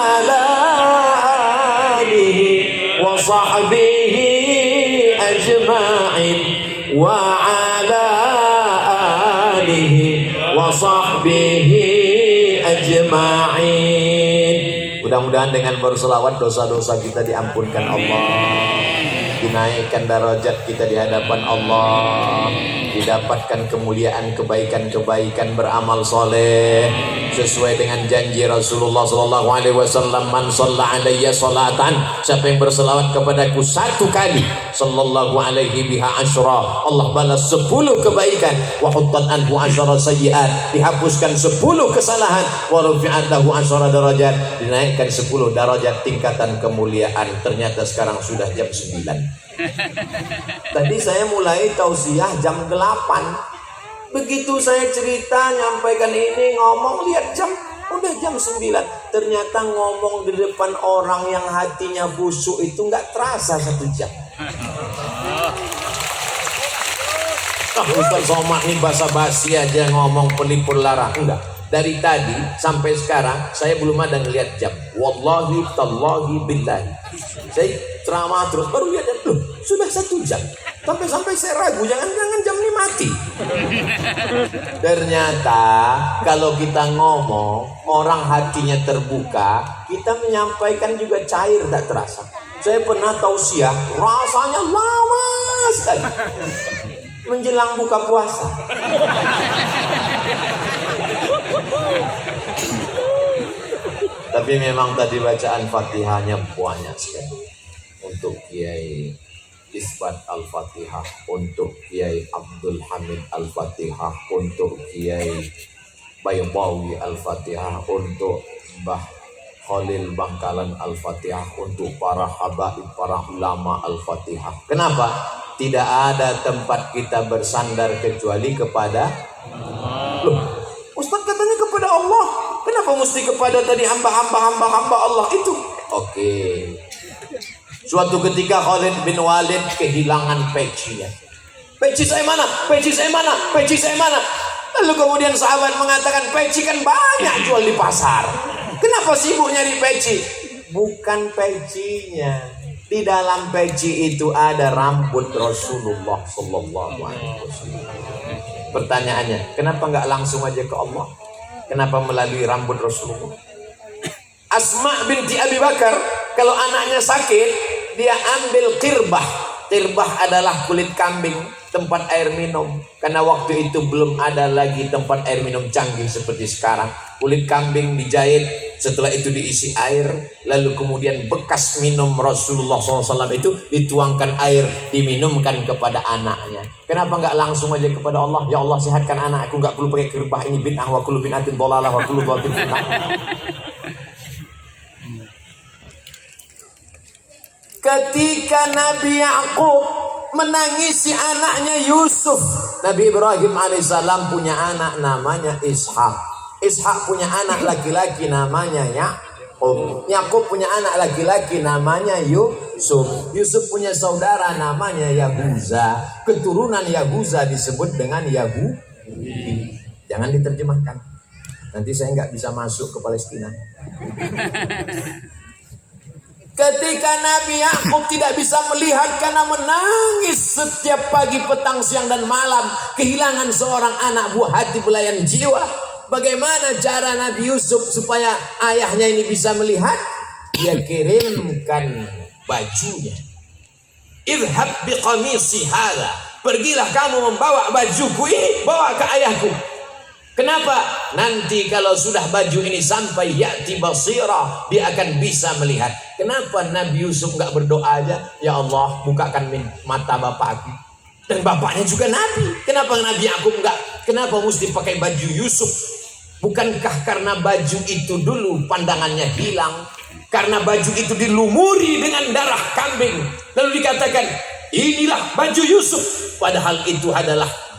ala alihi wa sahbihi ajma'in wa ala alihi wa sahbihi ajma'in. Mudah-mudahan dengan berselawat dosa-dosa kita diampunkan Allah, dinaikkan derajat kita di hadapan Allah, didapatkan kemuliaan, kebaikan-kebaikan, beramal soleh sesuai dengan janji Rasulullah sallallahu alaihi wasallam, man shalla alayya salatan, siapa yang berselawat kepadaku satu kali, sallallahu alaihi biha asyra, Allah balas 10 kebaikan, wa huttat anhu asyra sayyiat, dihapuskan 10 kesalahan, wa rufi'at lahu asyra darajat, dinaikkan 10 derajat tingkatan kemuliaan. Ternyata sekarang sudah jam 9. Tadi saya mulai tausiah jam 8. Begitu saya cerita, nyampaikan ini, ngomong, lihat jam, udah jam 9. Ternyata ngomong di depan orang yang hatinya busuk itu nggak terasa 1 jam. Ustaz Somad nih basa-basi aja ngomong pelipur lara. Enggak. Dari tadi sampai sekarang saya belum ada ngelihat jam. Wallahi tallahi billahi. Saya ceramah terus baru lihat jam. Sudah 1 jam. Sampai saya ragu, jangan-jangan jam ini mati. Ternyata kalau kita ngomong, orang hatinya terbuka, kita menyampaikan juga cair, tak terasa. Saya pernah tausiah, rasanya lama sekali. Menjelang buka puasa. Tapi memang tadi bacaan Fatihahnya banyak sekali. Untuk Kiai Isbat Al-Fatihah, untuk Kiai Abdul Hamid Al-Fatihah, untuk Kiai Baybawi Al-Fatihah, untuk Mbah Khalil Bangkalan Al-Fatihah, untuk para habaib, para ulama Al-Fatihah. Kenapa? Tidak ada tempat kita bersandar kecuali kepada Allah. Ustaz katanya kepada Allah. Kenapa mesti kepada tadi hamba Allah itu? Oke. Suatu ketika Khalid bin Walid kehilangan pecinya. Peci saya mana? Peci saya mana? Peci saya mana? Lalu kemudian sahabat mengatakan, peci kan banyak jual di pasar. Kenapa sibuk nyari peci? Bukan pecinya. Di dalam peci itu ada rambut Rasulullah sallallahu alaihi wasallam. Pertanyaannya, kenapa nggak langsung aja ke Allah? Kenapa melalui rambut Rasulullah? Asma binti Abi Bakar, kalau anaknya sakit, dia ambil qirbah. Qirbah adalah kulit kambing, tempat air minum. Karena waktu itu belum ada lagi tempat air minum canggih seperti sekarang. Kulit kambing dijahit, setelah itu diisi air, lalu kemudian bekas minum Rasulullah SAW itu dituangkan air, diminumkan kepada anaknya. Kenapa nggak langsung aja kepada Allah? Ya Allah, sehatkan anakku, nggak perlu pakai qirbah ini, bid'ah wa kullu bid'atin dhalalah wa kullu dhalatin fitnah. Ketika Nabi Yakub menangisi anaknya Yusuf, Nabi Ibrahim alaihissalam punya anak namanya Ishak. Ishak punya anak laki-laki namanya Yakub. Yakub punya anak laki-laki namanya Yusuf. Yusuf punya saudara namanya Yahuza. Keturunan Yahuza disebut dengan Yahudi. Jangan diterjemahkan. Nanti saya nggak bisa masuk ke Palestina. Ketika Nabi Yakub tidak bisa melihat karena menangis setiap pagi, petang, siang dan malam, kehilangan seorang anak buah hati belayan jiwa. Bagaimana cara Nabi Yusuf supaya ayahnya ini bisa melihat? Dia kirimkan bajunya. Idhab biqamisi hadha. Pergilah kamu membawa bajuku ini, bawa ke ayahku. Kenapa? Nanti kalau sudah baju ini sampai ya'ti basira, dia akan bisa melihat. Kenapa Nabi Yusuf nggak berdoa aja? Ya Allah, bukakan mata bapakku. Dan bapaknya juga Nabi. Kenapa Nabi Yakub nggak? Kenapa mesti pakai baju Yusuf? Bukankah karena baju itu dulu pandangannya hilang? Karena baju itu dilumuri dengan darah kambing. Lalu dikatakan, inilah baju Yusuf. Padahal itu adalah